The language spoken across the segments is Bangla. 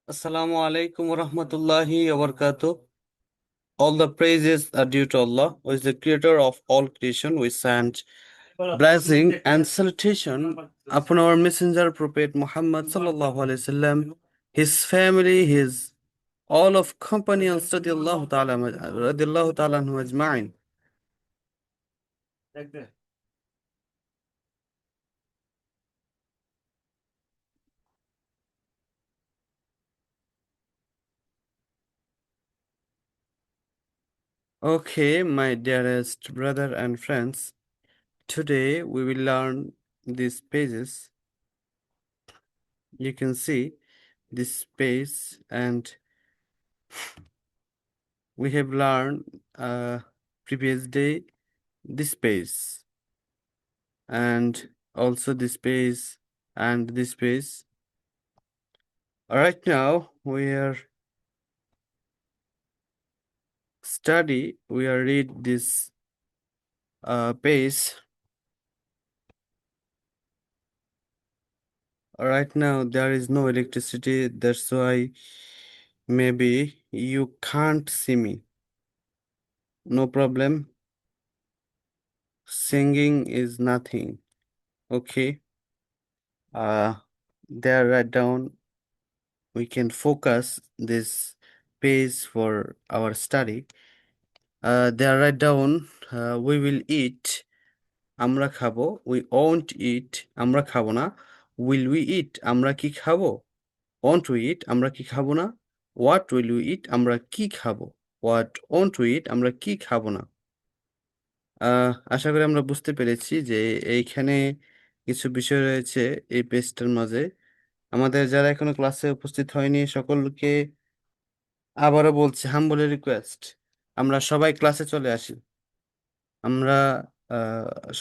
Assalamu alaikum wa rahmatullahi wa barakatuh. All the praises are due to Allah, who is the creator of all creation. We send blessing and salutation upon our messenger Prophet Muhammad sallallahu alaihi wasallam, his family, his all of companions radiallahu ta'ala anhu ajma'in. Okay, my dearest brother and friends, today we will learn these pages. You can see this page, and we have learned previous day this page, and also this page and this page. Right now we are read this page. Right now there is no electricity, that's why maybe you can't see me. No problem, singing is nothing. Okay, there right down we can focus this page for our study. There write down, we will eat, আমরা খাবো, we won't eat, আমরা খাবো না, will we eat, আমরা কি খাবো, won't we eat, আমরা কি খাবো না, what will we eat, আমরা কি খাবো, what won't we eat, আমরা কি খাবো না। আশা করি আমরা বুঝতে পেরেছি যে এইখানে কিছু বিষয় রয়েছে এই পেজটার মাঝে। আমাদের যারা এখনো ক্লাসে উপস্থিত হয়নি সকলকে আবারও বলছি, হাম্বলি রিকোয়েস্ট, আমরা সবাই ক্লাসে চলে আসি। আমরা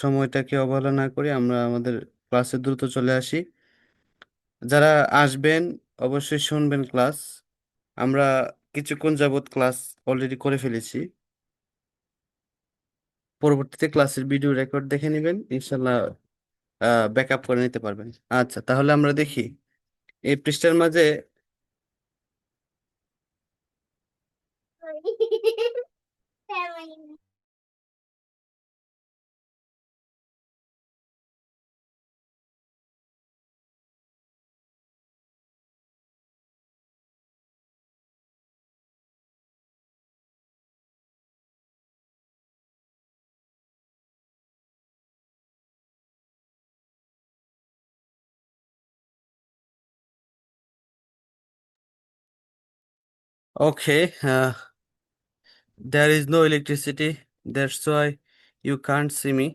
সময়টাকে অবহেলা না করে আমরা আমাদের ক্লাসে দ্রুত চলে আসি। যারা আসবেন অবশ্যই শুনবেন ক্লাস। আমরা কিছুক্ষণ যাবত ক্লাস অলরেডি করে ফেলেছি। পরবর্তীতে ক্লাসের ভিডিও রেকর্ড দেখে নেবেন, ইনশাল্লাহ ব্যাকআপ করে নিতে পারবেন। আচ্ছা, তাহলে আমরা দেখি এই পৃষ্ঠার মাঝে। Okay, there is no electricity, that's why you can't see me.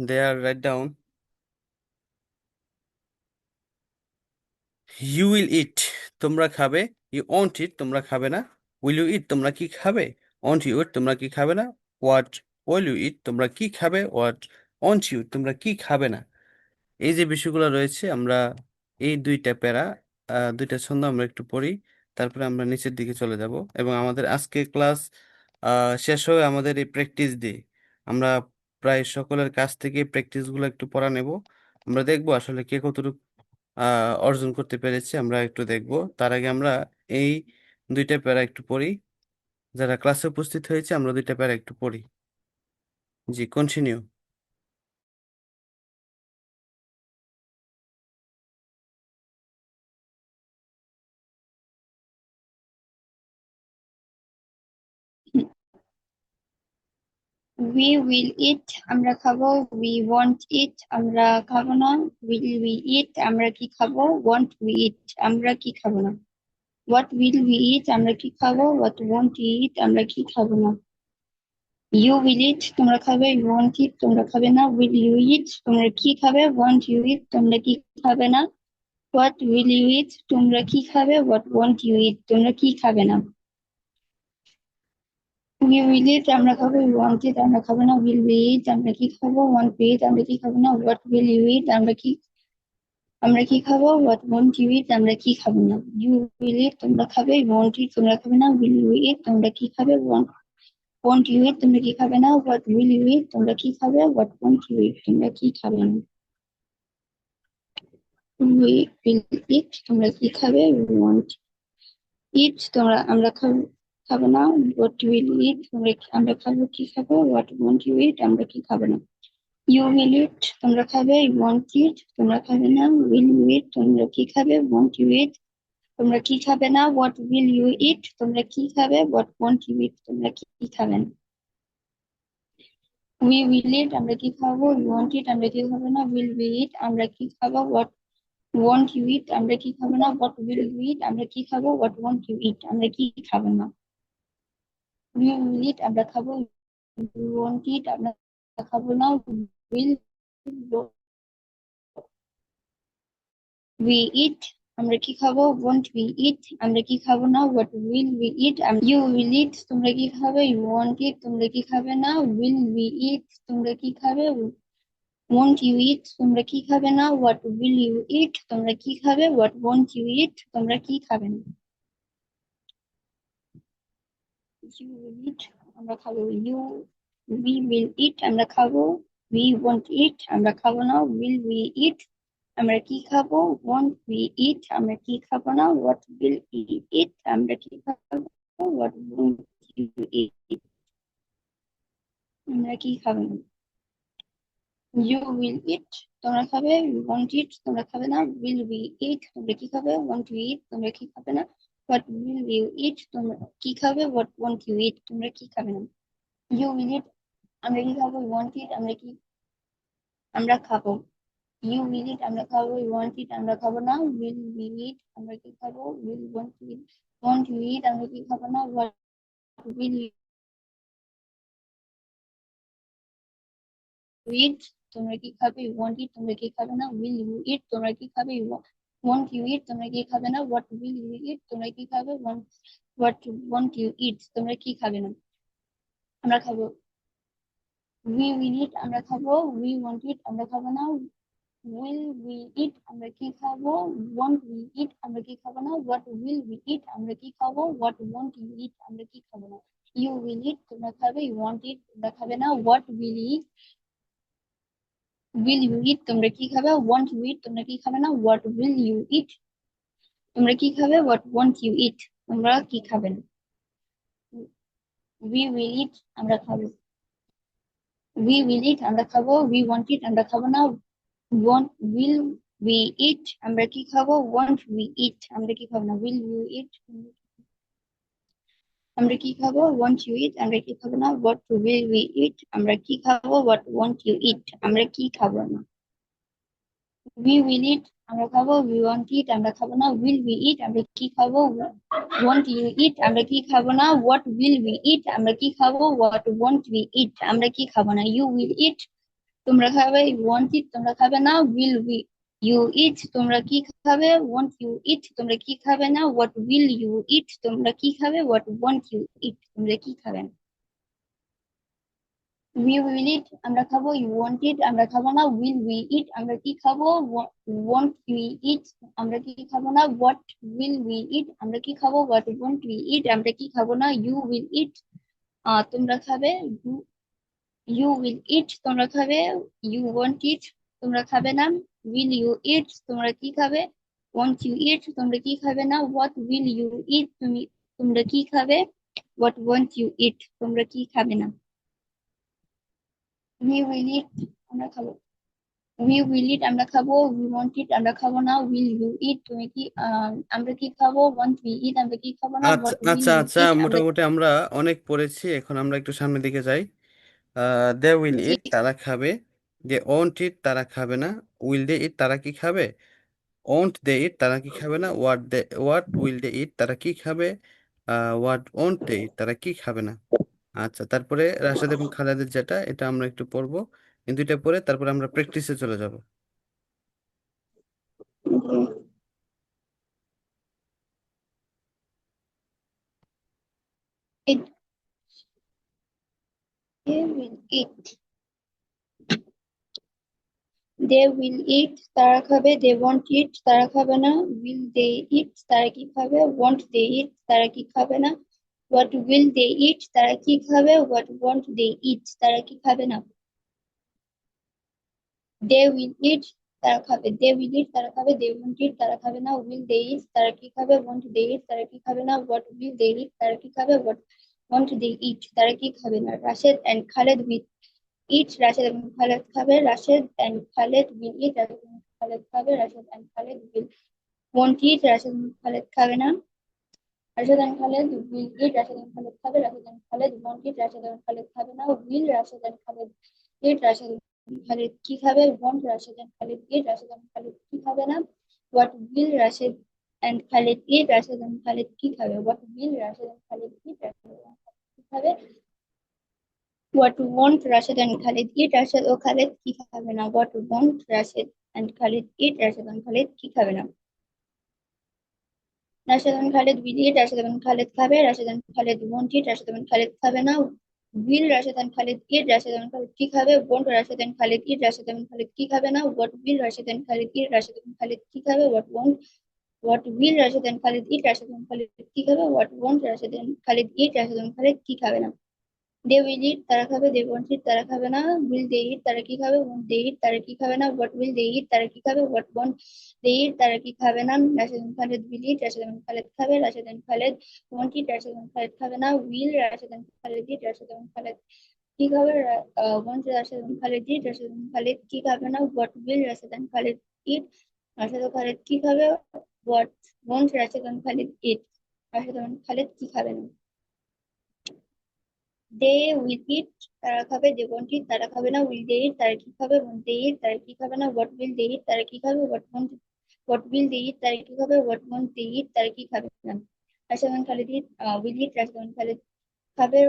They are write down, you will eat, তোমরা খাবে, you won't eat, তোমরা খাবে না, will you eat, তোমরা কি খাবে, won't you eat, তোমরা কি খাবে না, what will you eat, তোমরা কি খাবে, what won't you eat, তোমরা কি খাবে না। এই যে বিষয়গুলো রয়েছে, আমরা এই দুইটা প্যারা, দুইটা ছন্দ আমরা একটু পড়ি, তারপরে আমরা নিচের দিকে চলে যাব এবং আমাদের আজকে ক্লাস শেষ হয়ে আমাদের এই প্র্যাকটিস দিয়ে আমরা প্রায় সকলের কাছ থেকে প্র্যাকটিসগুলো একটু পড়া নেব। আমরা দেখব আসলে কে কতটুকু অর্জন করতে পেরেছে, আমরা একটু দেখব। তার আগে আমরা এই দুইটা প্যারা একটু পড়ি। যারা ক্লাসে উপস্থিত হয়েছে আমরা দুইটা প্যারা একটু পড়ি। জি, কন্টিনিউ। We will eat, আমরা খাবো। We won't eat, আমরা খাবো না। Will we eat, আমরা কি খাবো। Won't we eat, আমরা কি খাবো না। What will we eat, আমরা কি খাবো। What won't we eat, আমরা কি খাবো না। You will eat, তোমরা খাবে। You won't eat, তোমরা খাবে না। Will you eat, তোমরা কি খাবে। Won't you eat, তোমরা কি খাবে না। What will you eat, তোমরা কি খাবে। What won't you eat, তোমরা কি খাবে না। We will eat, আমরা খাবো। We won't eat, আমরা খাবো না। Will we eat, আমরা কি খাবো। Won't we eat, আমরা কি খাবো না। What will you eat, আমরা কি খাবো। What won't you eat, আমরা কি খাবো না। You will eat, তোমরা খাবে। You won't eat, তোমরা খাবে না। Will you eat, তোমরা কি খাবে। Won't you eat, তোমরা কি খাবে না। What will you eat, তোমরা কি খাবে। What won't you eat, তোমরা কি খাবে না। we will eat তোমরা কি খাবে we want eat আমরা খাবো না what will eat আমরা খাবো কি খাবো what won't you eat আমরা কি খাবো না you will eat তোমরা খাবে you won't eat তোমরা খাবে না will you eat তোমরা কি খাবে won't you eat তোমরা কি খাবে না what will you eat তোমরা কি খাবে what won't you eat তোমরা কি খাবে না we will eat আমরা কি খাবো we won't eat আমরা কি খাবো না will we eat আমরা কি খাবো what won't you eat আমরা কি খাবো না what will you eat আমরা কি খাবো what won't you eat আমরা কি খাবো না we will eat আমরা খাবো we won't eat আমরা খাবো না will we eat আমরা কি খাবো won't we eat আমরা কি খাবো না what will we eat you will eat তোমরা কি খাবে you won't eat তোমরা কি খাবে না will we eat তোমরা কি খাবে won't you eat তোমরা কি খাবে না what will you eat তোমরা কি খাবে what won't you eat তোমরা কি খাবে না you will eat আমরা খাবো we will eat আমরা খাবো we won't eat আমরা খাবো না will we eat আমরা কি খাবো won't we eat আমরা কি খাবো না what will we eat আমরা কি খাবো what won't you eat আমরা কি খাবো না you will eat তোমরা খাবে you won't eat তোমরা খাবে না will we eat তোমরা কি খাবে won't we eat তোমরা কি খাবে না what will you eat তোমরা কি খাবে what won't you eat তোমরা কি খাবে না you will eat আমরা কি খাবো we won't eat আমরা খাবো you will eat আমরা খাবো we won't eat আমরা খাবো না will we eat আমরা কি খাবো will won't you eat আমরা কি খাবো না what will you eat তোমরা কি খাবে you won't eat তোমরা কি খাবে না will you eat তোমরা কি খাবে won't you eat তোমরা কি খাবে না what will you eat তোমরা কি খাবে what won't you eat তোমরা কি খাবে না আমরা খাবো we will eat আমরা খাবো we won't eat আমরা খাবো না will we eat আমরা কি খাবো won't we eat আমরা কি খাবো না what will we eat আমরা কি খাবো what won't you eat আমরা কি খাবো না you will eat তোমরা খাবে you won't eat তোমরা খাবে না what will you eat তোমরা কি খাবে won't you eat তোমরা কি খাবে না what will you eat তোমরা কি খাবে what won't you eat তোমরা কি খাবে না we will eat আমরা খাবো we will eat আমরা খাবো we won't eat আমরা খাবো না will we eat আমরা কি খাবো won't we eat আমরা কি খাবো না will you eat আমরা কি খাবো won't you eat আমরা কি খাবো না what will we eat আমরা কি খাবো what won't you eat আমরা কি খাবো না we will eat আমরা খাবো we won't eat আমরা খাবো না will we eat আমরা কি খাবো won't you eat আমরা কি খাবো না what will we eat আমরা কি খাবো what won't we eat আমরা কি খাবো না you will eat তোমরা খাবে you won't eat তোমরা খাবে না will we you eat তোমরা কি খাবে won't you eat তোমরা কি খাবে না what will you eat তোমরা কি খাবে what won't you eat তোমরা কি খাবে না we will eat আমরা খাবো you won't eat আমরা খাবো না will we eat আমরা কি খাবো won't we eat আমরা কি খাবো না what will we eat আমরা কি খাবো what won't we eat আমরা কি খাবো না you will eat তোমরা খাবে you will eat তোমরা খাবে you won't eat তোমরা খাবে না will you eat তোমরা কি খাবে won't you eat তোমরা কি খাবে না what will you eat তোমরা কি খাবে what won't you eat তোমরা কি খাবে না we will eat আমরা খাবো we will eat আমরা খাবো we won't eat আমরা খাবো না will you eat তুমি কি আমরা কি খাবো won't we eat আমরা কি খাবো না আচ্ছা what will আচ্ছা you আচ্ছা eat আমরা মোটামুটি আমরা অনেক পড়েছি, এখন আমরা একটু সামনের দিকে যাই। দে উইল জি ইট তারা খাবে, দে ওন্ট ইট তারা খাবে না, উইল দে ইট তারা কি খাবে, ওন্ট দে ইট তারা কি খাবে না, হোয়াট উইল দে ইট তারা কি খাবে, হোয়াট ওন্ট দে ইট তারা কি খাবে না। আচ্ছা, তারপরে রাশেদ এবং খালেদের যেটা, এটা আমরা একটু পড়বো, কিন্তু এটা পরে তারপরে আমরা প্র্যাকটিসে চলে যাব। it they will eat they will eat তারা খাবে they won't eat তারা খাবে না will they eat তারা কি খাবে won't they eat তারা কি খাবে না what will they eat তারা কি খাবে what won't they eat তারা কি খাবে না they will eat তারা খাবে। দে উইল ইট, তারা খাবে। দে ওয়ন্ট ইট, তারা খাবে না। উইল দে ইট, তারা কি খাবে? ওয়ন্ট দে ইট, তারা কি খাবে না। হোয়াট উইল দে ইট, তারা কি খাবে? হোয়াট ওয়ন্ট দে ইট, তারা কি খাবে না। Rashed and Khaled will eat, Rashed এবং খালেদ খাবে। Rashed and Khaled will eat, Rashed এবং খালেদ খাবে। Rashed and Khaled will won't eat, Rashed এবং খালেদ খাবে না। Rashed and Khaled will eat, Rashed এবং খালেদ খাবে। Rashed and Khaled won't eat, Rashed এবং খালেদ খাবে না। Will Rashed and Khaled eat, Rashed এবং খালেদ কি খাবে? Won't Rashed and Khaled eat, Rashed এবং খালেদ কি খাবে না। What will Rashed and Khaled eat, Rashed এবং খালেদ কি খাবে? What will Rashed and Khaled eat, Rashed এবং খালেদ কি খাবে? What won't Rashed and Khaled eat, Rashed ও খালেদ কি খাবে না। What won't Rashed and Khaled eat, Rashed এবং খালেদ কি খাবে না। রাশেদ এবং খালেদ উইল ইট, রাশেদ এবং খালেদ খাবে। রাশেদ এবং খালেদ ওয়ন্ট ইট, রাশেদ এবং খালেদ খাবে না। উইল রাশেদ এবং খালেদ ইট, রাশেদ এবং খালেদ কি খাবে? ওয়ন্ট রাশেদ এবং খালেদ ইট, রাশেদ এবং খালেদ কি খাবে না। হোয়াট উইল রাশেদ এবং খালেদ ইট, রাশেদ এবং খালেদ কি খাবে? হোয়াট উইল রাশেদ এবং খালেদ ইট, রাশেদ এবং খালেদ কি খাবে? হোয়াট ওয়ন্ট রাশেদ এবং খালেদ ইট, রাশেদ এবং খালেদ কি খাবে না। দে উইল ইট, তারা খাবে। দে ওয়ন্ট ইট, তারা খাবে না। উইল দে ইট, তারা কি খাবে? ওয়ন্ট দে ইট, তারা কি খাবে না। হোয়াট উইল দে ইট, তারা কি খাবে? হোয়াট ওয়ন্ট দে ইট, তারা কি খাবে না। রাশেদ এবং খালেদ উইল ইট, রাশেদ এবং খালেদ খাবে। রাশেদ এবং খালেদ ওয়ন্ট ইট, রাশেদ এবং খালেদ খাবে না। উইল রাশেদ এবং খালেদ ইট, রাশেদ এবং খালেদ কি খাবে? ওয়ন্ট রাশেদ এবং খালেদ ইট, রাশেদ এবং খালেদ কি খাবে না। হোয়াট উইল রাশেদ এবং খালেদ ইট, রাশেদ ও খালেদ কি খাবে? হোয়াট ওয়ন্ট রাশেদ এবং খালেদ ইট, রাশেদ এবং খালেদ কি খাবে না। দে উইল ইট, তারা খাবে। দে ওয়ন্ট ইট, তারা খাবে না। উইল দে ইট, তারা কি খাবে? ওয়ন্ট দে ইট, তারা কি খাবে না। হোয়াট উইল দে ইট, তারা কি খাবে? হোয়াট উইল দে ইট, তারা কি খাবে? হোয়াট ওয়ন্ট দে ইট, তারা কি খাবে না। Rashed Khan Khalid eat will eat, Rashed Khan Khalid খাবে।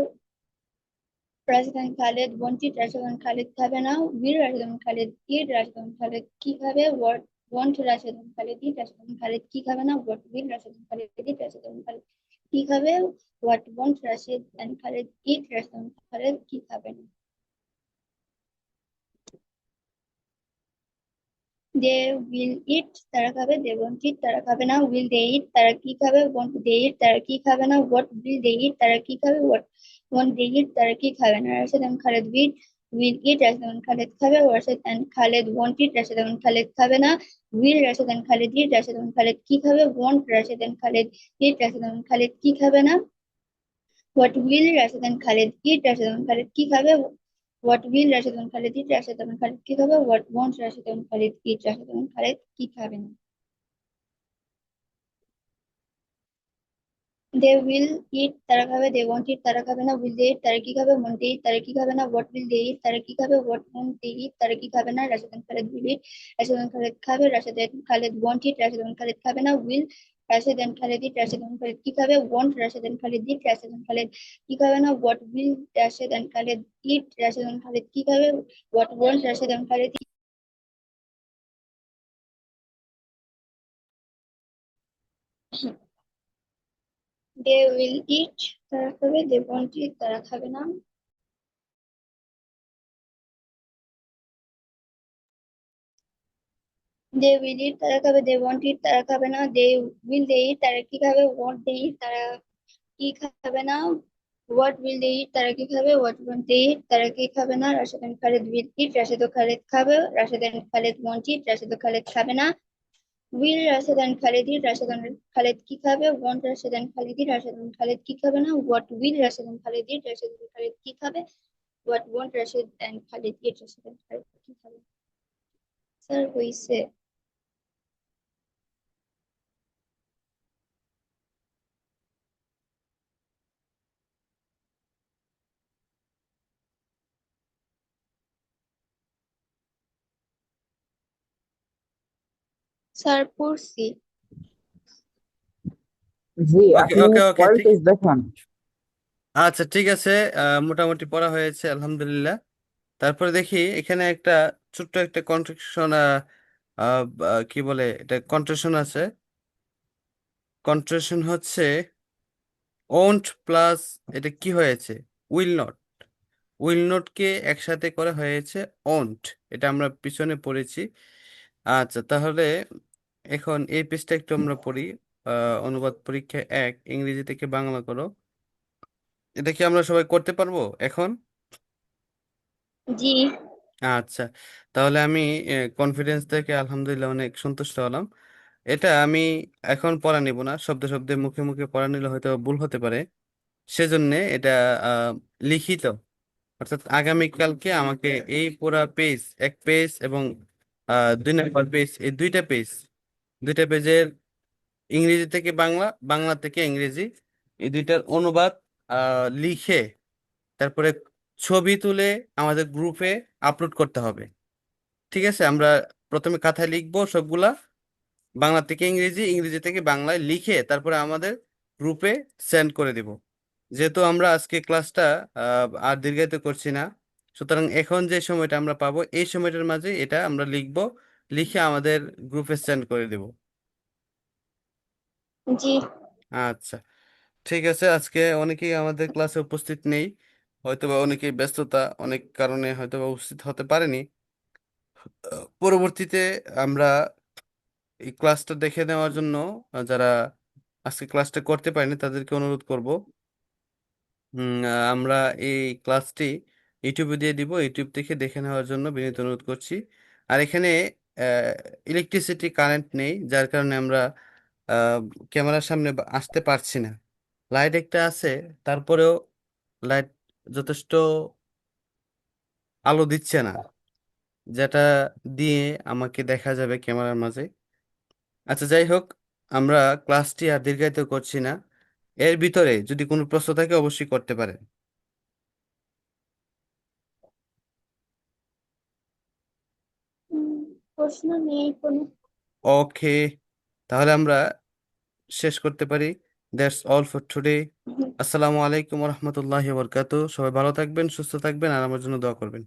রাশেদ খান খালিদ ওয়ন্ট ইট, রাশেদ খান খালিদ খাবে না। উইল রাশেদ খান খালিদ ইট, রাশেদ খান খালিদ কি খাবে? What won't Rashed Khan Khalid eat, Rashed Khan Khalid কি খাবে না। What will Rashed Khan Khalid eat, Rashed Khan Khalid কি খাবে? What won't Rashed and Khalid eat, Rashed Khan Khalid কি খাবে না। দে উইল ইট, তারা খাবে। দে ওয়ন্ট ইট, তারা খাবে না। উইল দে ইট, তারা কি খাবে? ওয়ন্ট দে ইট, তারা কি খাবে না। হোয়াট উইল দে ইট, তারা কি খাবে? হোয়াট ওয়ন্ট দে ইট, তারা কি খাবে না। রাশেদ এবং খালেদ উইল ইট, রাশেদ এবং খালেদ খাবে। Rashed and Khaled won't eat, Rashed এবং খালেদ খাবে না। Will Rashed and Khaled eat, Rashed এবং খালেদ কি খাবে? Won't Rashed and Khaled eat, Rashed এবং খালেদ কি খাবে না। What will Rashed and Khaled eat, Rashed এবং খালেদ কি খাবে? হোয়াট উইল রাশেদ এবং খালেদ ইট, রাশেদ এবং খালেদ কি খাবে? হোয়াট ওয়ান্ট রাশেদ এবং খালেদ ইট, রাশেদ এবং খালেদ কি খাবে না। দে উইল ইট, তারা খাবে। দে ওয়ন্ট ইট, তারা খাবে না। উইল দে ইট, তারা কি খাবে? ওয়ন্ট দে ইট, তারা কি খাবে না। হোয়াট উইল দে ইট, তারা কি খাবে? হোয়াট ওয়ন্ট দে ইট, তারা কি খাবে না। রাশেদ এবং খালেদ উইল ইট, রাশেদ এবং খালেদ খাবে। রাশেদ এবং খালেদ ওয়ন্ট ইট, রাশেদ এবং খালেদ খাবে না। উইল রাশেদ এবং খালেদ ইট, রাশেদ এবং খালেদ কি খাবে? ওয়ন্ট রাশেদ এবং খালেদ ইট, রাশেদ এবং খালেদ কি খাবে না। হোয়াট উইল রাশেদ এবং খালেদ ইট, রাশেদ এবং খালেদ কি খাবে? হোয়াট ওয়ন্ট রাশেদ এবং খালেদ দে উইল ইট, তারা খাবে। দে ওয়ন্ট ইট, তারা খাবে না। দে উইল ইট, তারা খাবে। দে ওয়ন্ট ইট, তারা খাবে না। দে উইল দে ইট, তারা কি খাবে? ওয়ন্ট দে ইট, তারা কি খাবে না। হোয়াট উইল দে ইট, তারা কি খাবে? হোয়াট ওয়ন্ট দে ইট, তারা কি খাবে না। Rashed and Khaled will eat, Rashed ও খালেদ খাবে। Rashed and Khaled won't eat, Rashed ও খালেদ খাবে না। Will Rashed and Khaled eat, Rashed and Khaled কি খাবে? Won't Rashed and Khaled eat, Rashed and Khaled কি খাবে না। What will Rashed and Khaled eat, Rashed and Khaled কি খাবে? What won't Rashed and Khaled eat, Rashed and Khaled কি খাবে। স্যার হইছে। স্যার পড়ছি। জি, ওকে আপনি ওকে ওকে পরের ঠিক। পেজ দেখান। আচ্ছা ঠিক আছে। মোটামুটি পড়া হয়েছে আলহামদুলিল্লাহ। তারপরে দেখি এখানে একটা ছোট্ট একটা কন্ট্রাকশন, কি বলে এটা, কন্ট্রাকশন আছে। কন্ট্রাকশন হচ্ছে ওন্ট প্লাস, এটা কি হয়েছে? Will not. উইল নটকে একসাথে করা হয়েছে ওন্ট। এটা আমরা পিছনে পড়েছি। আচ্ছা তাহলে এখন এই পেজটা একটু আমরা পড়ি। অনুবাদ পরীক্ষা 1, ইংরেজি থেকে বাংলা করো। এটা কি আমরা সবাই করতে পারবো এখন? জি। আচ্ছা, তাহলে আমি কনফিডেন্স থেকে আলহামদুলিল্লাহ অনেক সন্তুষ্ট হলাম। এটা আমি এখন পড়া নিব না, শব্দে শব্দে মুখে মুখে পড়া নিলে হয়তো ভুল হতে পারে। সেজন্য এটা আহ, লিখিত, অর্থাৎ আগামীকালকে আমাকে এই পুরা পেজ, এক পেজ এবং 2 নম্বর পেজ, এই দুইটা পেজের ইংরেজি থেকে বাংলা, বাংলা থেকে ইংরেজি, এই দুইটার অনুবাদ লিখে তারপরে ছবি তুলে আমাদের গ্রুপে আপলোড করতে হবে। ঠিক আছে, আমরা প্রথমে খাতায় লিখবো সবগুলা, বাংলা থেকে ইংরেজি, ইংরেজি থেকে বাংলায় লিখে তারপরে আমাদের গ্রুপে সেন্ড করে দিব। যেহেতু আমরা আজকে ক্লাসটা আর দীর্ঘায়িত করছি না, সুতরাং এখন যে সময়টা আমরা পাবো এই সময়টার মাঝে এটা আমরা লিখবো, লিখে আমাদের গ্রুপে সেন্ড করে দেব। জি। আচ্ছা, ঠিক আছে। আজকে অনেকেই আমাদের ক্লাসে উপস্থিত নেই, হয়তোবা অনেকেই ব্যস্ততা অনেক কারণে হয়তোবা উপস্থিত হতে পারেনি। পরবর্তীতে আমরা এই ক্লাসটা দেখে নেওয়ার জন্য যারা আজকে ক্লাসটা করতে পারেনি তাদেরকে অনুরোধ করব, আমরা এই ক্লাসটি ইউটিউবে দিয়ে দিব, ইউটিউব থেকে দেখে নেওয়ার জন্য বিনীত অনুরোধ করছি। আর এখানে ইলেকট্রিসিটি কারেন্ট নেই, যার কারণে আমরা আহ, ক্যামেরার সামনে আসতে পারছি না। লাইট একটা আছে, তারপরেও লাইট যথেষ্ট আলো দিচ্ছে না, যেটা দিয়ে আমাকে দেখা যাবে ক্যামেরার মাঝে। আচ্ছা, যাই হোক, আমরা ক্লাসটি আর দীর্ঘায়িত করছি না। এর ভিতরে যদি কোনো প্রশ্ন থাকে অবশ্যই করতে পারেন। উম, প্রশ্ন নেই কোনো। ওকে, তাহলে আমরা শেষ করতে পারি। That's all for today. আসসালামু আলাইকুম রহমতুল্লাহি বরকাতু। সবাই ভালো থাকবেন, সুস্থ থাকবেন, আর আমার জন্য দোয়া করবেন।